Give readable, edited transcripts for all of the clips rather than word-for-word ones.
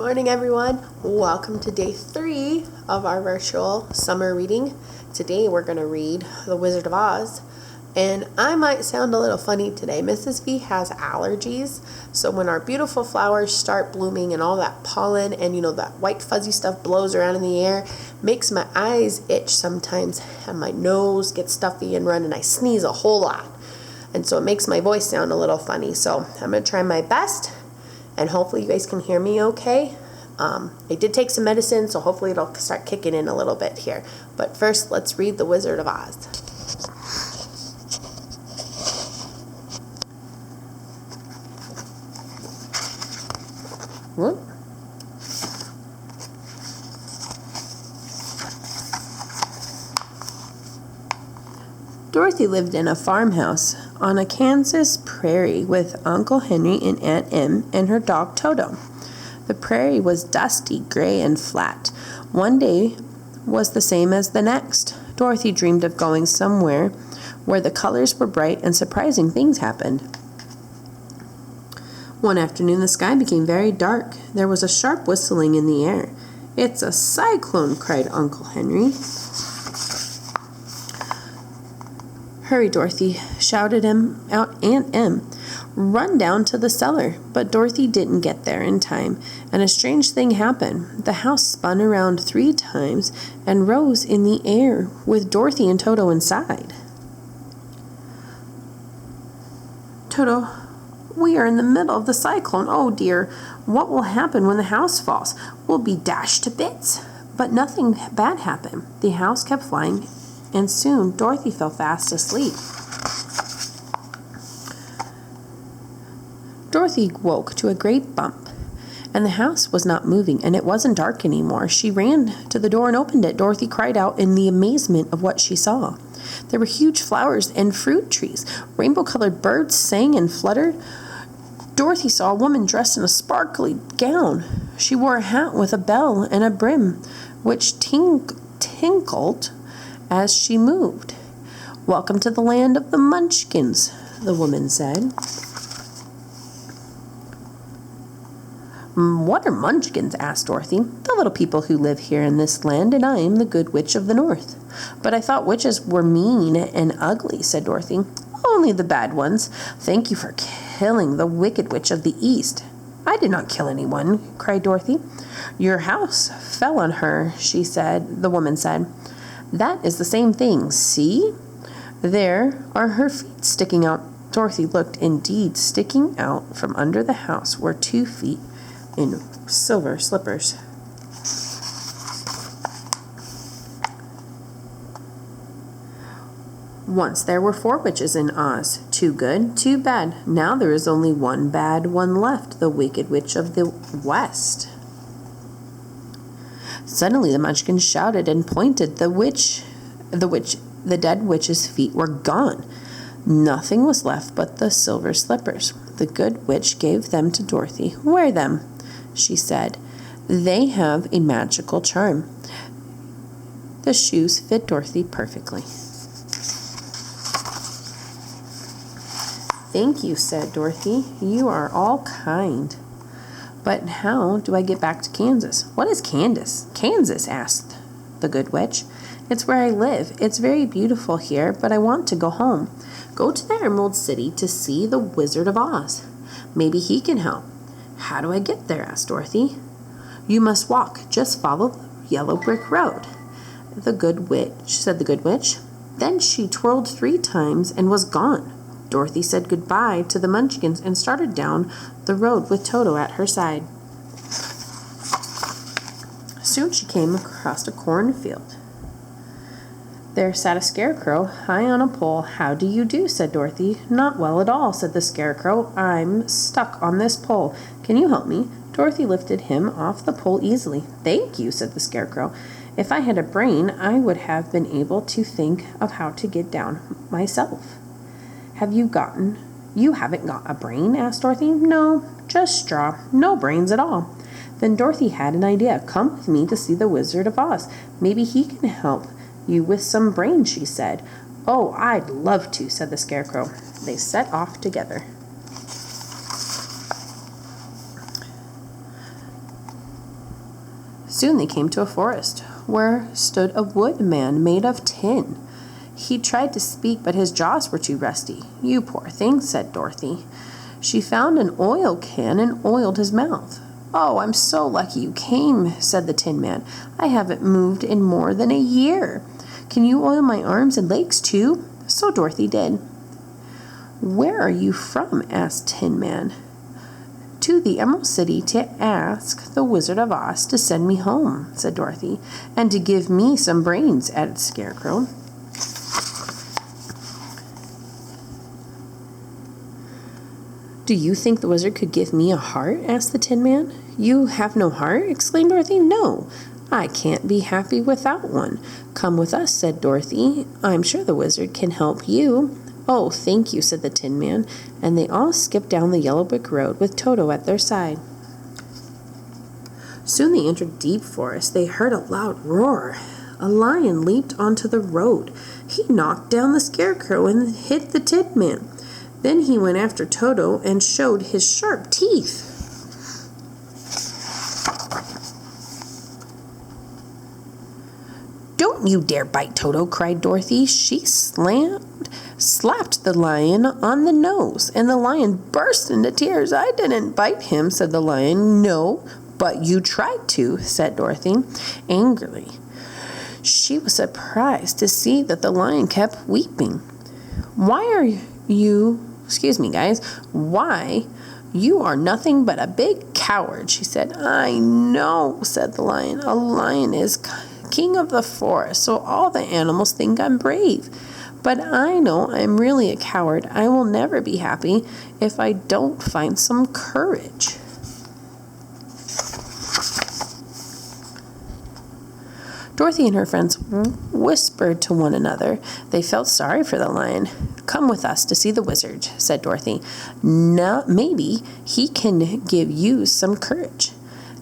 morning, everyone. Welcome to day 3 of our virtual summer reading. Today we're going to read The Wizard of Oz. And I might sound a little funny today. Mrs. V has allergies. So when our beautiful flowers start blooming and all that pollen and that white fuzzy stuff blows around in the air, makes my eyes itch sometimes and my nose gets stuffy and run and I sneeze a whole lot. And so it makes my voice sound a little funny. So I'm going to try my best. And hopefully you guys can hear me okay. I did take some medicine, so hopefully it'll start kicking in a little bit here. But first, let's read The Wizard of Oz. Whoop. Dorothy lived in a farmhouse on a Kansas prairie with Uncle Henry and Aunt Em and her dog Toto. The prairie was dusty, gray, and flat. One day was the same as the next. Dorothy dreamed of going somewhere where the colors were bright and surprising things happened. One afternoon, the sky became very dark. There was a sharp whistling in the air. "It's a cyclone!" cried Uncle Henry. "Hurry, Dorothy," shouted out Aunt Em. "Run down to the cellar." But Dorothy didn't get there in time, and a strange thing happened. The house spun around 3 times and rose in the air with Dorothy and Toto inside. "Toto, we are in the middle of the cyclone. Oh dear, what will happen when the house falls? We'll be dashed to bits." But nothing bad happened. The house kept flying, and soon Dorothy fell fast asleep. Dorothy woke to a great bump, and the house was not moving, and it wasn't dark anymore. She ran to the door and opened it. Dorothy cried out in the amazement of what she saw. There were huge flowers and fruit trees. Rainbow-colored birds sang and fluttered. Dorothy saw a woman dressed in a sparkly gown. She wore a hat with a bell and a brim, which tinkled as she moved. "Welcome to the land of the Munchkins," the woman said. "What are Munchkins?" asked Dorothy. "The little people who live here in this land, and I am the Good Witch of the North." "But I thought witches were mean and ugly," said Dorothy. "Only the bad ones. Thank you for killing the Wicked Witch of the East." "I did not kill anyone," cried Dorothy. "Your house fell on her," the woman said. "That is the same thing. See? There are her feet sticking out." Dorothy looked. Indeed, sticking out from under the house were 2 feet in silver slippers. Once there were 4 witches in Oz. 2 good, 2 bad. Now there is only 1 bad one left, the Wicked Witch of the West. Suddenly the Munchkins shouted and pointed. The dead witch's feet were gone. Nothing was left but the silver slippers. The Good Witch gave them to Dorothy. "Wear them," she said. "They have a magical charm." The shoes fit Dorothy perfectly. "Thank you," said Dorothy. "You are all kind. But how do I get back to Kansas?" "What is Kansas?" asked the Good Witch. "It's where I live. It's very beautiful here, but I want to go home." "Go to the Emerald City to see the Wizard of Oz. Maybe he can help." "How do I get there?" asked Dorothy. "You must walk. Just follow the yellow brick road," said the Good Witch. Then she twirled 3 times and was gone. Dorothy said goodbye to the Munchkins and started down the road with Toto at her side. Soon she came across a cornfield. There sat a scarecrow high on a pole. "How do you do?" said Dorothy. "Not well at all," said the scarecrow. "I'm stuck on this pole. Can you help me?" Dorothy lifted him off the pole easily. "Thank you," said the scarecrow. "If I had a brain, I would have been able to think of how to get down myself." You haven't got a brain?" asked Dorothy. "No, just straw. No brains at all." Then Dorothy had an idea. "Come with me to see the Wizard of Oz. Maybe he can help you with some brains," she said. "Oh, I'd love to," said the scarecrow. They set off together. Soon they came to a forest, where stood a woodman made of tin. He tried to speak, but his jaws were too rusty. "You poor thing," said Dorothy. She found an oil can and oiled his mouth. "Oh, I'm so lucky you came," said the Tin Man. "I haven't moved in more than a year. Can you oil my arms and legs too?" So Dorothy did. "Where are you from?" asked Tin Man. "To the Emerald City to ask the Wizard of Oz to send me home," said Dorothy. "And to give me some brains," added Scarecrow. "Do you think the wizard could give me a heart?" asked the Tin Man. "You have no heart?" exclaimed Dorothy. "No, I can't be happy without one." "Come with us," said Dorothy. "I'm sure the wizard can help you." "Oh, thank you," said the Tin Man, and they all skipped down the yellow brick road with Toto at their side. Soon they entered a deep forest. They heard a loud roar. A lion leaped onto the road. He knocked down the Scarecrow and hit the Tin Man. Then he went after Toto and showed his sharp teeth. "Don't you dare bite Toto," cried Dorothy. She slapped the lion on the nose, and the lion burst into tears. "I didn't bite him," said the lion. "No, but you tried to," said Dorothy angrily. She was surprised to see that the lion kept weeping. Excuse me, guys. "Why, you are nothing but a big coward," she said. "I know," said the lion. "A lion is king of the forest, so all the animals think I'm brave. But I know I'm really a coward. I will never be happy if I don't find some courage." Dorothy and her friends whispered to one another. They felt sorry for the lion. "Come with us to see the wizard," said Dorothy. "No, maybe he can give you some courage."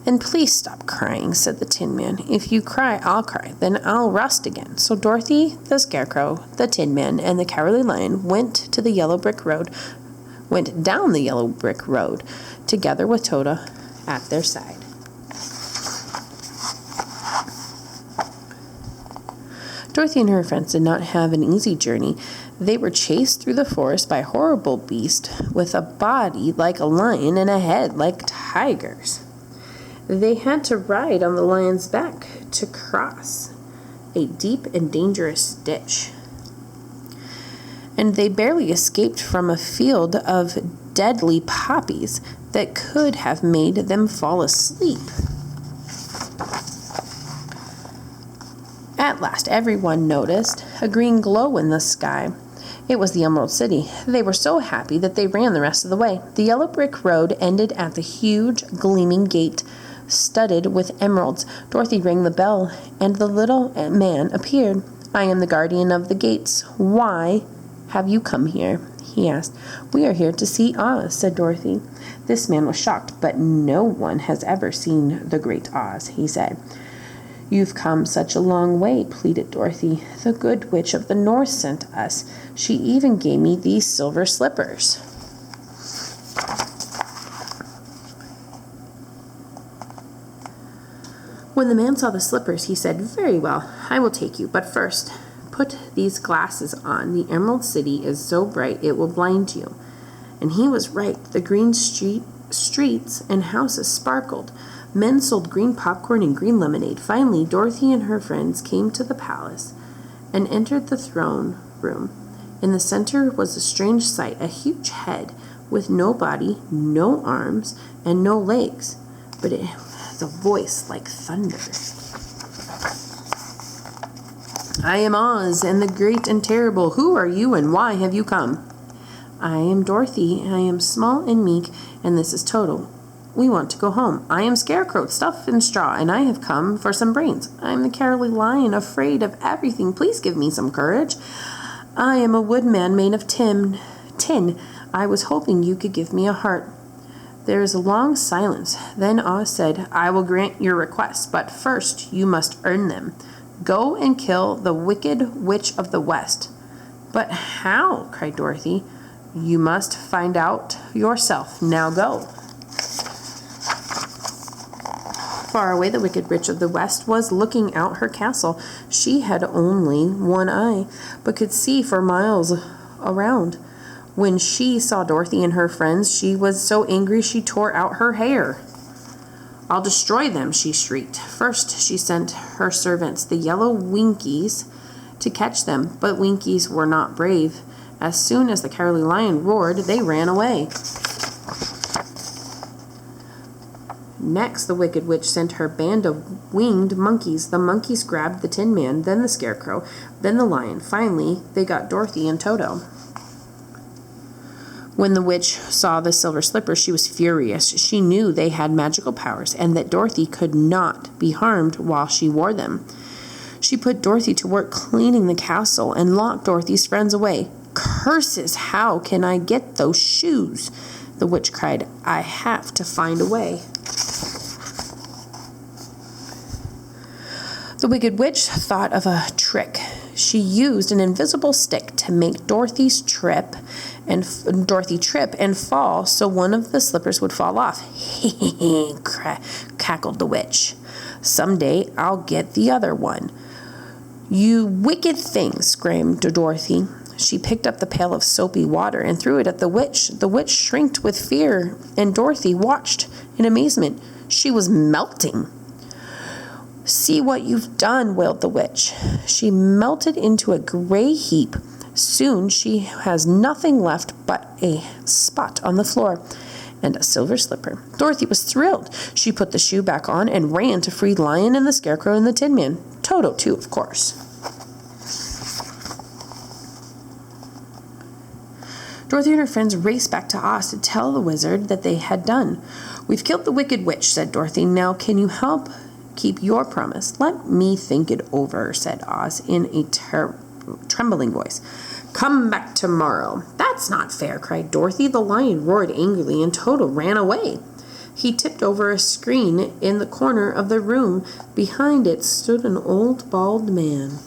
"And please stop crying," said the Tin Man. "If you cry, I'll cry. Then I'll rust again." So Dorothy, the Scarecrow, the Tin Man, and the Cowardly Lion went down the yellow brick road, together with Toto at their side. Dorothy and her friends did not have an easy journey. They were chased through the forest by a horrible beast with a body like a lion and a head like tigers. They had to ride on the lion's back to cross a deep and dangerous ditch. And they barely escaped from a field of deadly poppies that could have made them fall asleep. At last, everyone noticed a green glow in the sky. It was the Emerald City. They were so happy that they ran the rest of the way. The yellow brick road ended at the huge, gleaming gate, studded with emeralds. Dorothy rang the bell, and the little man appeared. "I am the guardian of the gates. Why have you come here?" he asked. "We are here to see Oz," said Dorothy. This man was shocked, but no one has ever seen the great Oz, he said. "You've come such a long way," pleaded Dorothy. "The good witch of the north sent us. She even gave me these silver slippers." When the man saw the slippers, he said, "Very well, I will take you. But first, put these glasses on. The Emerald City is so bright it will blind you." And he was right. The green streets and houses sparkled. Men sold green popcorn and green lemonade. Finally, Dorothy and her friends came to the palace and entered the throne room. In the center was a strange sight, a huge head with no body, no arms, and no legs, but it has a voice like thunder. "I am Oz, and the great and terrible. Who are you, and why have you come?" "I am Dorothy. I am small and meek, and this is Toto. We want to go home." "I am Scarecrow, stuffed in straw, and I have come for some brains." "I am the Cowardly Lion, afraid of everything. Please give me some courage." "I am a woodman made of tin. I was hoping you could give me a heart." There was a long silence. Then Oz said, "I will grant your request, but first you must earn them. Go and kill the wicked witch of the West." "But how?" cried Dorothy. "You must find out yourself. Now go." Far away, the Wicked Witch of the West was looking out her castle. She had only one eye, but could see for miles around. When she saw Dorothy and her friends, she was so angry she tore out her hair. "I'll destroy them," she shrieked. First, she sent her servants, the yellow Winkies, to catch them, but Winkies were not brave. As soon as the Cowardly Lion roared, they ran away. Next, the Wicked Witch sent her band of winged monkeys. The monkeys grabbed the Tin Man, then the Scarecrow, then the Lion. Finally, they got Dorothy and Toto. When the witch saw the silver slippers, she was furious. She knew they had magical powers and that Dorothy could not be harmed while she wore them. She put Dorothy to work cleaning the castle and locked Dorothy's friends away. "Curses! How can I get those shoes?" the witch cried. "I have to find a way." The Wicked Witch thought of a trick. She used an invisible stick to make Dorothy trip and fall so one of the slippers would fall off. "Hee cackled the witch. "Someday I'll get the other one." "You wicked thing," screamed Dorothy. She picked up the pail of soapy water and threw it at the witch. The witch shrieked with fear, and Dorothy watched in amazement. She was melting. "See what you've done," wailed the witch. She melted into a gray heap. Soon she has nothing left but a spot on the floor and a silver slipper. Dorothy was thrilled. She put the shoe back on and ran to free Lion and the Scarecrow and the Tin Man. Toto, too, of course. Dorothy and her friends raced back to Oz to tell the wizard that they had done. "We've killed the Wicked Witch," said Dorothy. "Now can you help keep your promise?" "Let me think it over," said Oz in a trembling voice. "Come back tomorrow." "That's not fair," cried Dorothy. The Lion roared angrily and Toto ran away. He tipped over a screen in the corner of the room. Behind it stood an old bald man.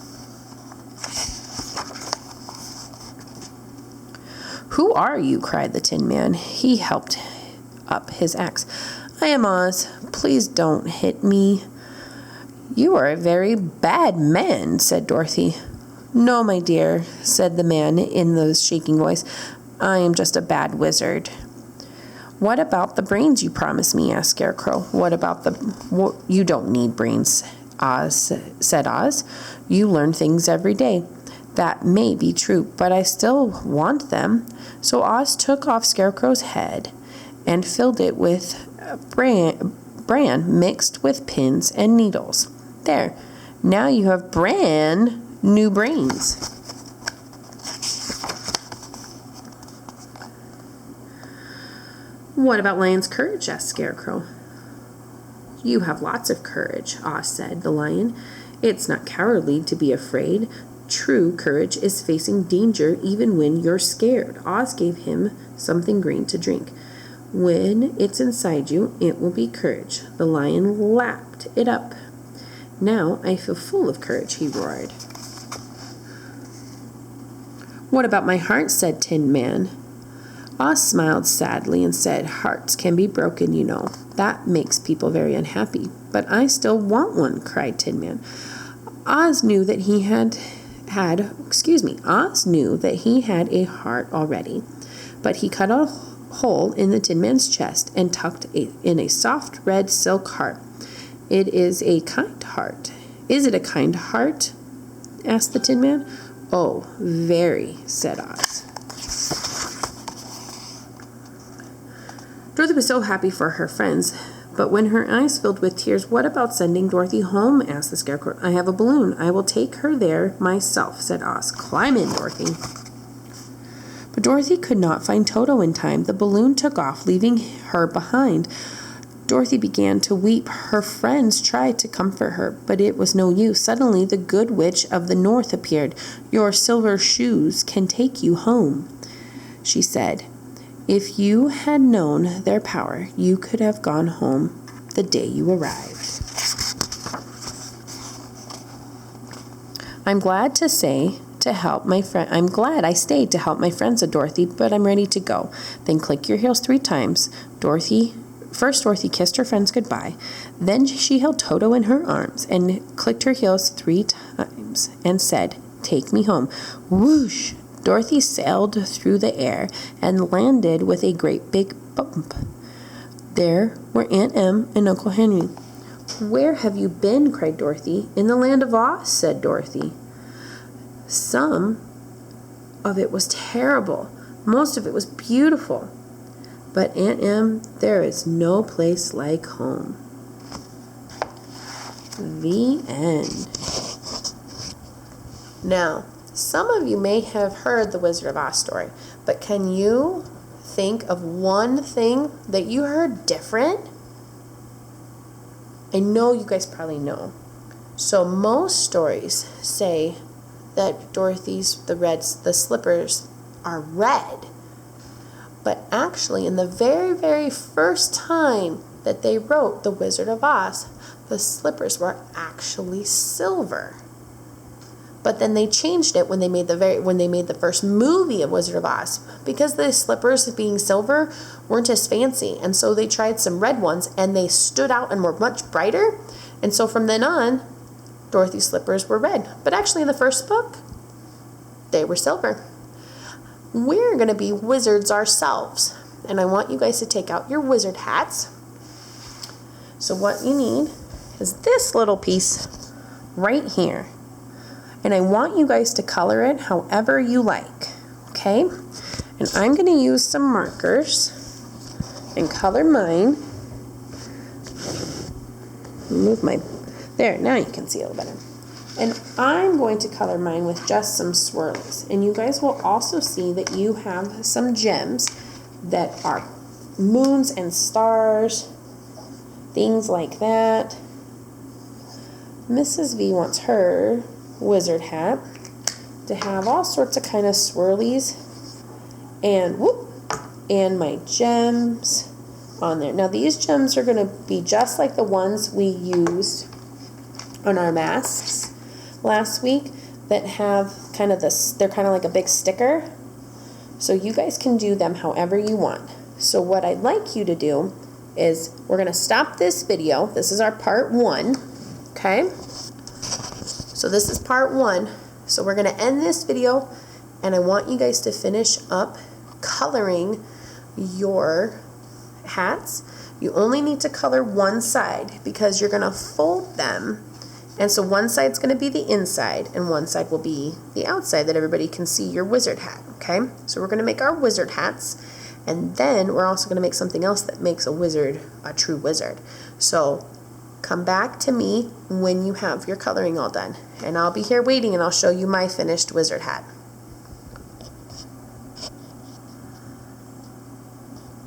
"Who are you?" cried the Tin Man. He held up his axe. "I am Oz. Please don't hit me." "You are a very bad man," said Dorothy. "No, my dear," said the man in the shaking voice. "I am just a bad wizard." "What about the brains you promised me?" asked Scarecrow. You don't need brains," said Oz. "You learn things every day." "That may be true, but I still want them." So Oz took off Scarecrow's head and filled it with bran mixed with pins and needles. "There, now you have brand new brains." "What about Lion's courage?" asked Scarecrow. "You have lots of courage," Oz said the Lion. "It's not cowardly to be afraid. True courage is facing danger even when you're scared." Oz gave him something green to drink. "When it's inside you, it will be courage." The Lion lapped it up. "Now I feel full of courage," he roared. "What about my heart?" said Tin Man. Oz smiled sadly and said, "Hearts can be broken, you know. That makes people very unhappy. But I still want one," cried Tin Man. Oz knew that he had a heart already, but he cut a hole in the Tin Man's chest and tucked in a soft red silk heart. "It is a kind heart." "Is it a kind heart?" asked the Tin Man. "Oh, very," said Oz. Dorothy was so happy for her friends, but when her eyes filled with tears, "What about sending Dorothy home?" asked the Scarecrow. "I have a balloon. I will take her there myself," said Oz. "Climb in, Dorothy." But Dorothy could not find Toto in time. The balloon took off, leaving her behind. Dorothy began to weep. Her friends tried to comfort her, but it was no use. Suddenly, the Good Witch of the North appeared. "Your silver shoes can take you home," she said. "If you had known their power, you could have gone home the day you arrived." I'm glad I stayed to help my friends," said Dorothy, "but I'm ready to go." "Then click your heels 3 times." Dorothy First, Dorothy kissed her friends goodbye. Then she held Toto in her arms and clicked her heels 3 times and said, "Take me home." Whoosh! Dorothy sailed through the air and landed with a great big bump. There were Aunt Em and Uncle Henry. "Where have you been?" cried Dorothy. "In the land of Oz," said Dorothy. "Some of it was terrible. Most of it was beautiful. But Aunt Em, there is no place like home." The end. Now, some of you may have heard the Wizard of Oz story, but can you think of one thing that you heard different? I know you guys probably know. So most stories say that the slippers are red. But actually, in the very, very first time that they wrote The Wizard of Oz, the slippers were actually silver. But then they changed it when they made the first movie of Wizard of Oz, because the slippers being silver weren't as fancy, and so they tried some red ones, and they stood out and were much brighter. And so from then on, Dorothy's slippers were red. But actually, in the first book, they were silver. We're going to be wizards ourselves, and I want you guys to take out your wizard hats. So what you need is this little piece right here, and I want you guys to color it however you like, okay? And I'm going to use some markers and color mine. There, now you can see a little better. And I'm going to color mine with just some swirlies. And you guys will also see that you have some gems that are moons and stars, things like that. Mrs. V wants her wizard hat to have all sorts of kind of swirlies and my gems on there. Now these gems are going to be just like the ones we used on our masks last week that have kind of they're kind of like a big sticker. So you guys can do them however you want. So what I'd like you to do is we're going to stop this video. This is our part 1, okay? So this is part 1. So we're going to end this video, and I want you guys to finish up coloring your hats. You only need to color one side because you're going to fold them. And so one side's going to be the inside, and one side will be the outside that everybody can see your wizard hat, okay? So we're going to make our wizard hats, and then we're also going to make something else that makes a wizard a true wizard. So come back to me when you have your coloring all done, and I'll be here waiting, and I'll show you my finished wizard hat.